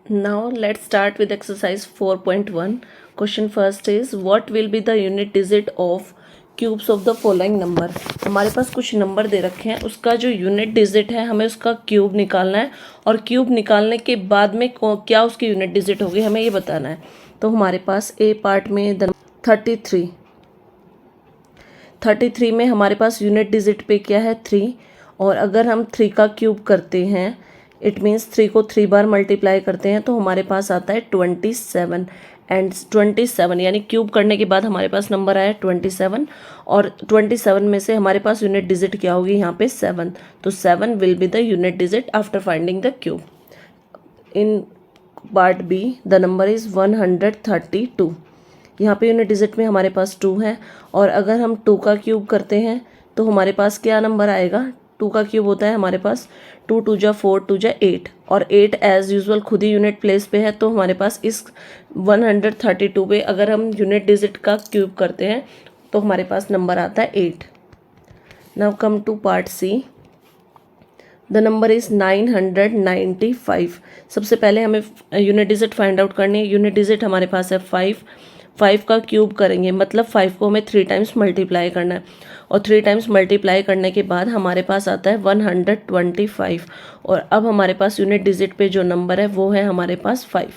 Now let's start with exercise 4.1. Question first is what will be the unit digit of cubes of the following number. हमारे पास कुछ number दे रखे हैं, उसका जो unit digit है हमें उसका क्यूब निकालना है और क्यूब निकालने के बाद में क्या उसकी यूनिट डिजिट होगी हमें ये बताना है। तो हमारे पास ए पार्ट में 33 में हमारे पास यूनिट डिजिट पे क्या है 3, और अगर हम 3 का क्यूब करते हैं इट मीन्स 3 को 3 बार मल्टीप्लाई करते हैं तो हमारे पास आता है 27 एंड 27 यानी क्यूब करने के बाद हमारे पास नंबर आया 27 और 27 में से हमारे पास यूनिट डिजिट क्या होगी यहाँ पे 7, तो 7 will be the unit digit after finding the cube. In part be the number is 132। यहाँ पे यूनिट डिजिट में हमारे पास 2 है और अगर हम 2 का क्यूब करते हैं तो हमारे पास क्या नंबर आएगा। 2 का क्यूब होता है हमारे पास 2 2 जा 4 2 जा 8 और 8 एज यूजुअल खुद ही यूनिट प्लेस पे है, तो हमारे पास इस 132 पे अगर हम यूनिट डिजिट का क्यूब करते हैं तो हमारे पास नंबर आता है 8। Now come to part C. The number is 995। सबसे पहले हमें यूनिट डिजिट फाइंड आउट करनी है। यूनिट डिजिट हमारे पास है 5 का क्यूब करेंगे मतलब 5 को हमें 3 टाइम्स मल्टीप्लाई करना है और 3 टाइम्स मल्टीप्लाई करने के बाद हमारे पास आता है 125 और अब हमारे पास यूनिट डिजिट पे जो नंबर है वो है हमारे पास 5।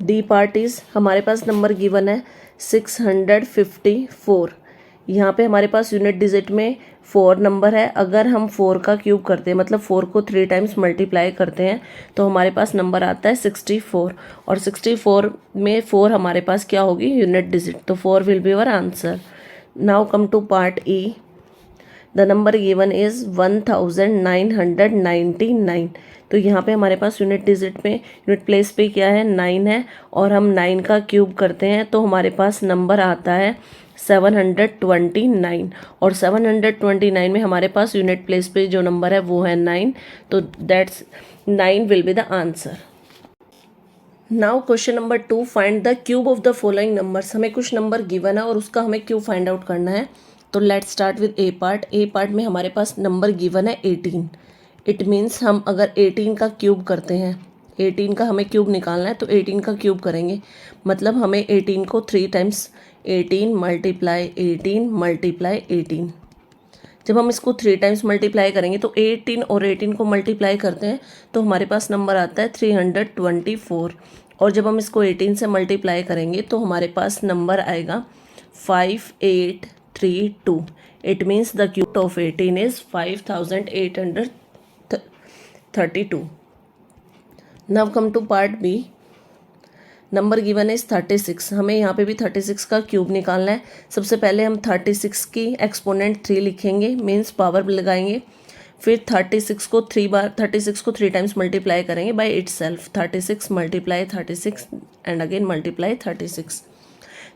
डी पार्ट इज़ हमारे पास नंबर गिवन है 654। यहाँ पे हमारे पास यूनिट डिजिट में 4 नंबर है। अगर हम 4 का क्यूब करते हैं मतलब 4 को 3 टाइम्स मल्टीप्लाई करते हैं तो हमारे पास नंबर आता है 64 और 64 में 4 हमारे पास क्या होगी यूनिट डिजिट, तो 4 will be our answer. Now come to part E. The number given is 1999। तो यहाँ पे हमारे पास यूनिट डिजिट में यूनिट प्लेस पे क्या है 9 है और हम 9 का क्यूब करते हैं तो हमारे पास नंबर आता है 729 और 729 में हमारे पास यूनिट प्लेस पे जो नंबर है वो है 9, तो that's 9 will be the answer. Now question number 2, find the cube of the following numbers. हमें कुछ नंबर गिवन है और उसका हमें क्यूब फाइंड आउट करना है। तो let's start with A part. A part में हमारे पास नंबर गिवन है 18। इट मीन्स हम अगर 18 का क्यूब करते हैं, 18 का हमें क्यूब निकालना है तो 18 का क्यूब करेंगे मतलब हमें 18 को 3 टाइम्स 18 मल्टीप्लाई 18 मल्टीप्लाई 18। जब हम इसको 3 टाइम्स मल्टीप्लाई करेंगे तो 18 और 18 को मल्टीप्लाई करते हैं तो हमारे पास नंबर आता है 324 और जब हम इसको 18 से मल्टीप्लाई करेंगे तो हमारे पास नंबर आएगा 5832। It means the cube of 18 is 5832। Now come to part B. Number given is 36। हमें यहाँ पे भी 36 का क्यूब निकालना है। सबसे पहले हम 36 की एक्सपोनेंट 3 लिखेंगे मीन्स पावर लगाएंगे, फिर 36 को 3 टाइम्स मल्टीप्लाई करेंगे by itself. 36 multiply 36 and again multiply 36।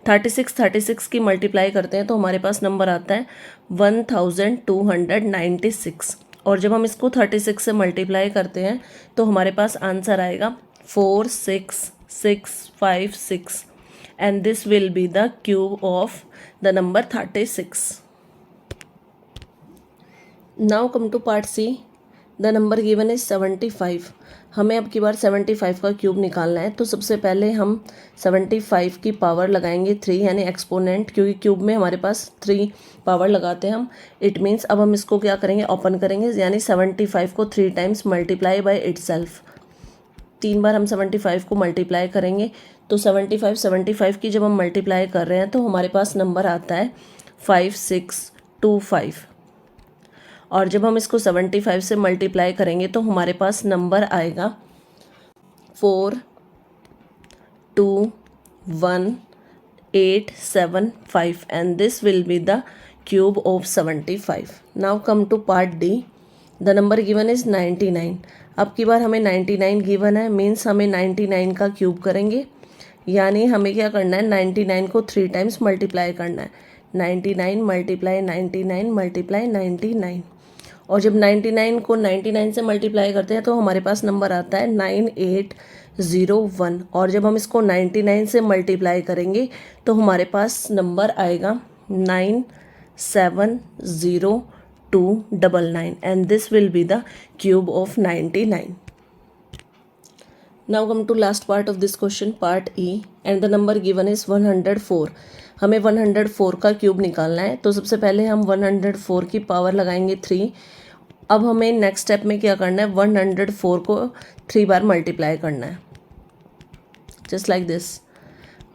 36 की मल्टीप्लाई करते हैं तो हमारे पास नंबर आता है 1296 और जब हम इसको 36 से मल्टीप्लाई करते हैं तो हमारे पास आंसर आएगा 46656 and this will be the cube of the number 36. Now come to part C. The number given is 75. हमें अब की बार 75 का क्यूब निकालना है तो सबसे पहले हम 75 की पावर लगाएंगे 3 यानी एक्सपोनेंट, क्योंकि क्यूब में हमारे पास 3 पावर लगाते हैं हम। इट मीन्स अब हम इसको क्या करेंगे ओपन करेंगे यानी 75 को 3 टाइम्स मल्टीप्लाई बाय इटसेल्फ। 3 बार हम 75 को मल्टीप्लाई करेंगे तो 75 की जब हम मल्टीप्लाई कर रहे हैं तो हमारे पास नंबर आता है 5625 और जब हम इसको 75 से मल्टीप्लाई करेंगे तो हमारे पास नंबर आएगा 421875 and this will be the cube of 75। Now come to part D. The number given is 99। अब की बार हमें 99 गिवन है मीन्स हमें 99 का क्यूब करेंगे यानी हमें क्या करना है 99 को 3 टाइम्स मल्टीप्लाई करना है। 99 मल्टीप्लाई 99 मल्टीप्लाई 99 और जब 99 को 99 से मल्टीप्लाई करते हैं तो हमारे पास नंबर आता है 9801 और जब हम इसको 99 से मल्टीप्लाई करेंगे तो हमारे पास नंबर आएगा 970299 and this will be the cube of 99. Now come to last part of this question, part E, and the number given is 104। हमें 104 का क्यूब निकालना है। तो सबसे पहले हम 104 की पावर लगाएंगे 3। अब हमें नेक्स्ट स्टेप में क्या करना है, 104 को 3 बार मल्टीप्लाई करना है, जस्ट लाइक दिस।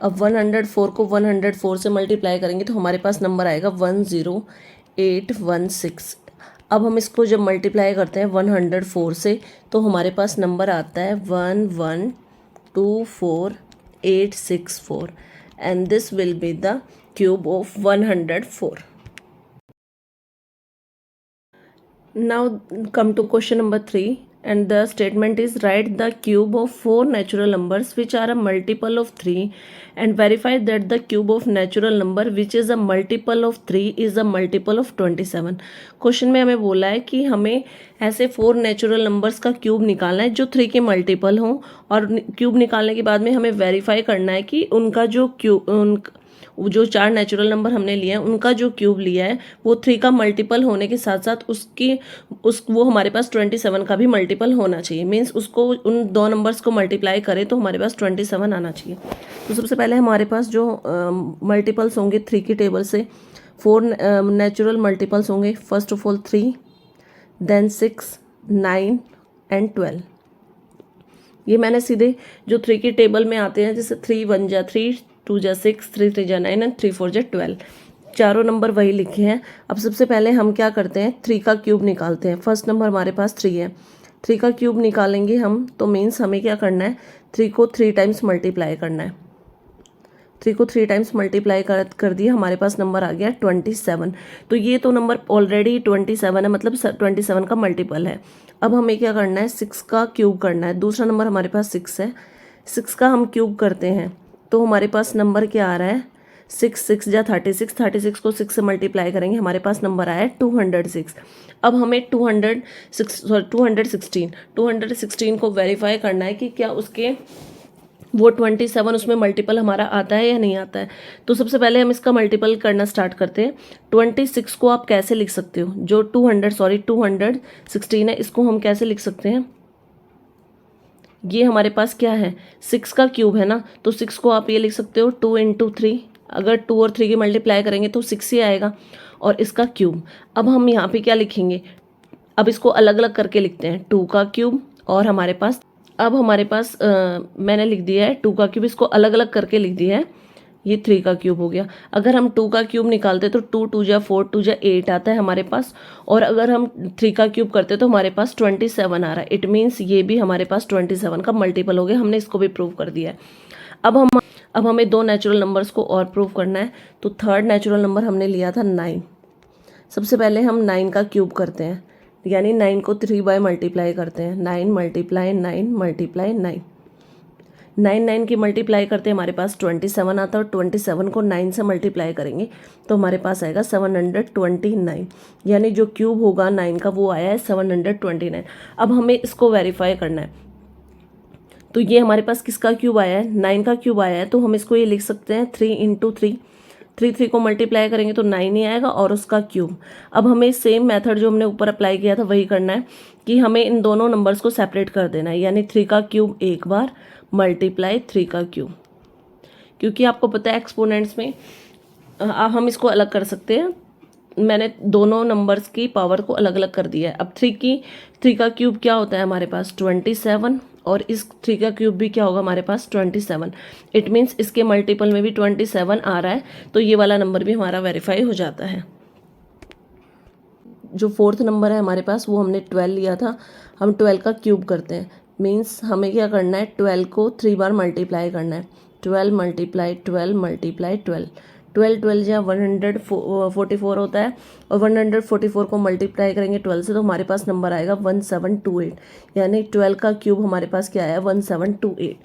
अब 104 को 104 से मल्टीप्लाई करेंगे तो हमारे पास नंबर आएगा 10816। अब हम इसको जब मल्टीप्लाई करते हैं 104 से तो हमारे पास नंबर आता है 1124864 and this will be the cube of 104। Now come to question number 3 and the statement is write the cube of 4 natural numbers which are a multiple of 3 and verify that the cube of natural number which is a multiple of 3 is a multiple of 27। Question में हमें बोला है कि हमें ऐसे 4 natural numbers का cube निकालना है जो 3 के मल्टीपल हों, और क्यूब निकालने के बाद में हमें वेरीफाई करना है कि उनका जो जो 4 नेचुरल नंबर हमने लिए हैं उनका जो क्यूब लिया है वो 3 का मल्टीपल होने के साथ साथ वो हमारे पास 27 का भी मल्टीपल होना चाहिए। मीन्स उसको उन 2 नंबर्स को मल्टीप्लाई करें तो हमारे पास 27 आना चाहिए। तो सबसे पहले हमारे पास जो मल्टीपल्स होंगे 3 की टेबल से 4 नेचुरल मल्टीपल्स होंगे। First of all 3, then 6, 9 and 12। ये मैंने सीधे जो 3 की टेबल में आते हैं, जैसे 3 1 जा 3, 2 जा 6, 3 3 जा 9 एंड 3 4 जा 12, चारों नंबर वही लिखे हैं। अब सबसे पहले हम क्या करते हैं, 3 का क्यूब निकालते हैं। फर्स्ट नंबर हमारे पास 3 है, 3 का क्यूब निकालेंगे हम तो मीन्स हमें क्या करना है, 3 को 3 टाइम्स मल्टीप्लाई करना है। 3 को 3 टाइम्स मल्टीप्लाई कर दिया, हमारे पास नंबर आ गया 27। तो ये तो नंबर ऑलरेडी 27 है, मतलब 27 का मल्टीपल है। अब हमें क्या करना है, 6 का क्यूब करना है। दूसरा नंबर हमारे पास 6 है, 6 का हम क्यूब करते हैं तो हमारे पास नंबर क्या आ रहा है, 6 6 जा 36, 36 को 6 से मल्टीप्लाई करेंगे, हमारे पास नंबर आया है 206। अब हमें 216 को वेरीफाई करना है कि क्या उसके वो 27 उसमें मल्टीपल हमारा आता है या नहीं आता है। तो सबसे पहले हम इसका मल्टीपल करना स्टार्ट करते हैं। 26 को आप कैसे लिख सकते हो, जो 216 है, इसको हम कैसे लिख सकते हैं, ये हमारे पास क्या है, 6 का क्यूब है ना, तो 6 को आप ये लिख सकते हो 2 × 3। अगर 2 और 3 की मल्टीप्लाई करेंगे तो 6 ही आएगा, और इसका क्यूब। अब हम यहाँ पे क्या लिखेंगे, अब इसको अलग अलग करके लिखते हैं, 2 का क्यूब और हमारे पास मैंने लिख दिया है 2 का क्यूब, इसको अलग अलग करके लिख दिया है, ये 3 का क्यूब हो गया। अगर हम 2 का क्यूब निकालते तो 2 2 जा 4, 2 जा 8 आता है हमारे पास, और अगर हम 3 का क्यूब करते तो हमारे पास 27 आ रहा है। इट मीन्स ये भी हमारे पास 27 का मल्टीपल हो गया, हमने इसको भी प्रूव कर दिया है। अब हमें 2 नेचुरल नंबर्स को और प्रूव करना है। तो थर्ड नेचुरल नंबर हमने लिया था 9। सबसे पहले हम 9 का क्यूब करते हैं, यानी 9 को 3 बाय मल्टीप्लाई करते हैं, 9 मल्टीप्लाई 9 मल्टीप्लाई 9, 9 की मल्टीप्लाई करते हैं हमारे पास 27 आता है, और 27 को 9 से मल्टीप्लाई करेंगे तो हमारे पास आएगा 729, यानी जो क्यूब होगा 9 का वो आया है 729। अब हमें इसको वेरीफाई करना है। तो ये हमारे पास किसका क्यूब आया है, 9 का क्यूब आया है, तो हम इसको ये लिख सकते हैं 3 × 3। 3 को मल्टीप्लाई करेंगे तो 9 ही आएगा और उसका क्यूब। अब हमें सेम मेथड जो हमने ऊपर अप्लाई किया था वही करना है कि हमें इन दोनों नंबर्स को सेपरेट कर देना है, यानी 3 का क्यूब एक बार मल्टीप्लाई 3 का क्यूब, क्योंकि आपको पता है एक्सपोनेंट्स में हम इसको अलग कर सकते हैं। मैंने दोनों नंबर्स की पावर को अलग अलग कर दिया है। अब 3 का क्यूब क्या होता है हमारे पास 27, और इस 3 का क्यूब भी क्या होगा हमारे पास 27। इट मीन्स इसके मल्टीपल में भी 27 आ रहा है, तो ये वाला नंबर भी हमारा वेरीफाई हो जाता है। जो फोर्थ नंबर है हमारे पास वो हमने 12 लिया था, हम 12 का क्यूब करते हैं। मीन्स हमें क्या करना है, 12 को 3 बार मल्टीप्लाई करना है, 12 मल्टीप्लाई 12 मल्टीप्लाई 12, 12 जा 144 होता है, और 144 को मल्टीप्लाई करेंगे 12 से तो हमारे पास नंबर आएगा 1728, यानी 12 का क्यूब हमारे पास क्या आया 1728।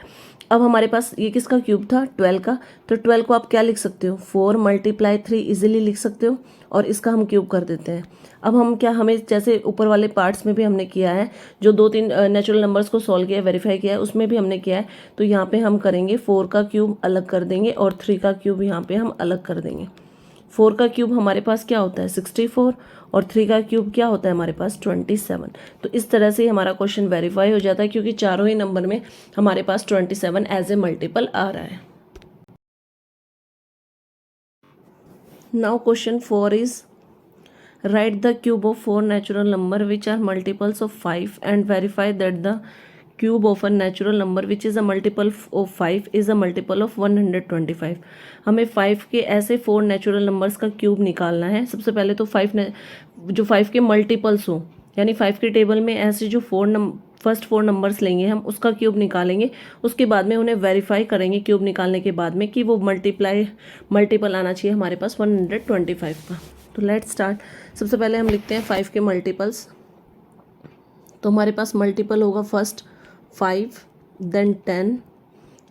अब हमारे पास ये किसका क्यूब था 12 का, तो 12 को आप क्या लिख सकते हो 4 मल्टीप्लाई 3 इजीली लिख सकते हो, और इसका हम क्यूब कर देते हैं। अब हमें जैसे ऊपर वाले पार्ट्स में भी हमने किया है, जो 2-3 नेचुरल नंबर्स को सॉल्व किया है, वेरीफाई किया है, उसमें भी हमने किया है। तो यहाँ पे हम करेंगे 4 का क्यूब अलग कर देंगे और 3 का क्यूब यहाँ पे हम अलग कर देंगे। 4 का क्यूब हमारे पास क्या होता है 64 और 3 का क्यूब क्या होता है हमारे पास 27। तो इस तरह से हमारा क्वेश्चन वेरीफाई हो जाता है क्योंकि चारों ही नंबर में हमारे पास 27 एज ए मल्टीपल आ रहा है। Now question 4 is write the cube of 4 natural number which are multiples of 5 and verify that the cube of a natural number which is a multiple of 5 is a multiple of 125। हमें 5 के ऐसे 4 natural numbers का cube निकालना है। सबसे पहले तो 5 जो 5 के मल्टीपल्स हो, यानी 5 के टेबल में ऐसे जो फर्स्ट 4 नंबर्स लेंगे हम, उसका क्यूब निकालेंगे। उसके बाद में उन्हें वेरीफाई करेंगे क्यूब निकालने के बाद में कि वो मल्टीपल आना चाहिए हमारे पास 125 का। तो लेट्स स्टार्ट। सबसे पहले हम लिखते हैं 5 के मल्टीपल्स। तो हमारे पास मल्टीपल होगा first 5, then 10,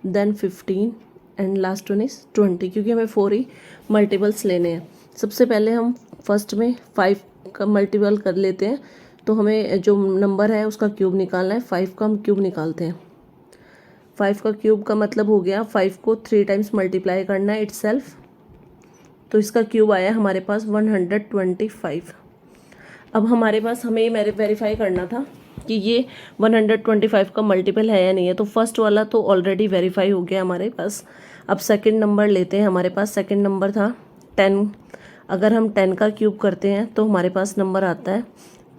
then 15 and last one is 20, क्योंकि हमें 4 ही मल्टीपल्स लेने हैं। सबसे पहले हम फर्स्ट में 5 का मल्टीपल कर लेते हैं। तो हमें जो नंबर है उसका क्यूब निकालना है। 5 का हम क्यूब निकालते हैं। 5 का क्यूब का मतलब हो गया 5 को 3 टाइम्स मल्टीप्लाई करना है इटसेल्फ। तो इसका क्यूब आया हमारे पास 125। अब हमारे पास हमें ये वेरीफाई करना था कि ये 125 का मल्टीपल है या नहीं है। तो फर्स्ट वाला तो ऑलरेडी वेरीफाई हो गया हमारे पास। अब सेकंड नंबर लेते हैं। हमारे पास सेकंड नंबर था 10। अगर हम 10 का क्यूब करते हैं तो हमारे पास नंबर आता है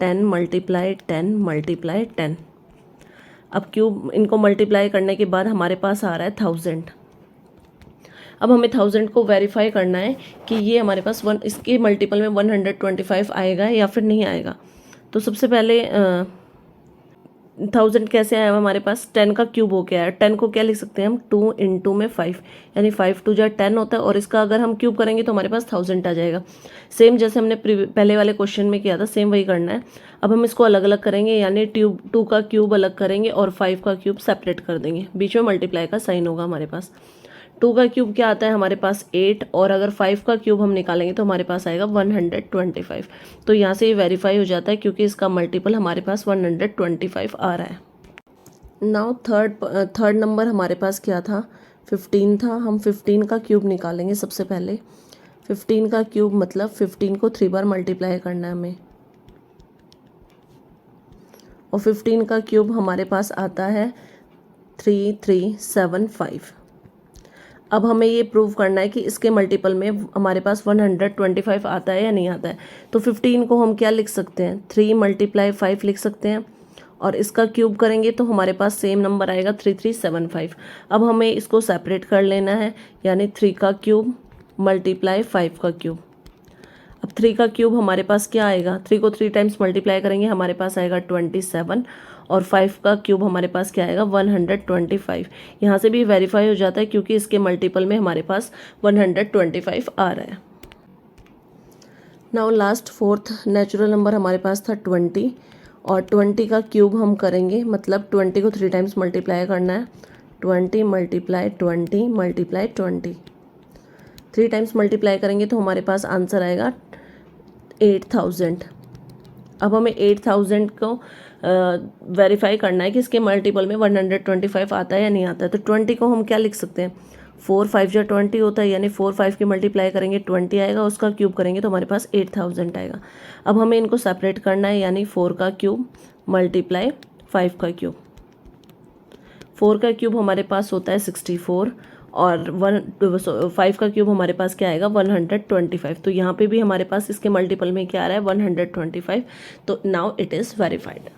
10 मल्टीप्लाई 10 मल्टीप्लाई 10। अब क्यूब इनको मल्टीप्लाई करने के बाद हमारे पास आ रहा है 1000। अब हमें 1000 को वेरीफाई करना है कि ये हमारे पास इसके मल्टीपल में 125 आएगा या फिर नहीं आएगा। तो सबसे पहले 1000 कैसे आया हमारे पास, 10 का क्यूब हो गया है। 10 को क्या लिख सकते हैं हम 2 × में 5, यानी 5 2 जा 10 होता है और इसका अगर हम क्यूब करेंगे तो हमारे पास 1000 आ जाएगा। सेम जैसे हमने पहले वाले क्वेश्चन में किया था, सेम वही करना है। अब हम इसको अलग अलग करेंगे, यानी 2 का क्यूब अलग करेंगे और 5 का क्यूब सेपरेट कर देंगे। बीच में मल्टीप्लाई का साइन होगा हमारे पास। 2 का क्यूब क्या आता है हमारे पास 8 और अगर 5 का क्यूब हम निकालेंगे तो हमारे पास आएगा 125। तो यहाँ से ये वेरीफाई हो जाता है क्योंकि इसका मल्टीपल हमारे पास 125 आ रहा है। नाउ थर्ड नंबर हमारे पास क्या था 15 था। हम 15 का क्यूब निकालेंगे सबसे पहले। 15 का क्यूब मतलब 15 को 3 बार मल्टीप्लाई करना है हमें, और 15 का क्यूब हमारे पास आता है 3375। अब हमें ये प्रूव करना है कि इसके मल्टीपल में हमारे पास 125 आता है या नहीं आता है। तो 15 को हम क्या लिख सकते हैं 3 × 5 लिख सकते हैं और इसका क्यूब करेंगे तो हमारे पास सेम नंबर आएगा 3375। अब हमें इसको सेपरेट कर लेना है, यानी 3 का क्यूब × 5 का क्यूब। अब 3 का क्यूब हमारे पास क्या आएगा, 3 को 3 टाइम्स मल्टीप्लाई करेंगे हमारे पास आएगा 27 और 5 का क्यूब हमारे पास क्या आएगा 125। यहाँ से भी वेरीफाई हो जाता है क्योंकि इसके मल्टीपल में हमारे पास 125 आ रहा है। Now last fourth natural number हमारे पास था 20 और 20 का क्यूब हम करेंगे, मतलब 20 को 3 टाइम्स मल्टीप्लाई करना है। 20 × 20 × 20 3 टाइम्स मल्टीप्लाई करेंगे तो हमारे पास आंसर आएगा 8000। अब हमें 8000 को वेरीफाई करना है कि इसके मल्टीपल में 125 आता है या नहीं आता है। तो 20 को हम क्या लिख सकते हैं 4 5 जा 20 होता है, यानी 4 5 के मल्टीप्लाई करेंगे 20 आएगा, उसका क्यूब करेंगे तो हमारे पास 8000 आएगा। अब हमें इनको सेपरेट करना है, यानी 4 का क्यूब × 5 का क्यूब। 4 का क्यूब हमारे पास होता है 64 और 5 का क्यूब हमारे पास क्या आएगा 125। तो यहाँ पे भी हमारे पास इसके मल्टीपल में क्या आ रहा है 125। तो नाउ इट इज़ वेरीफाइड।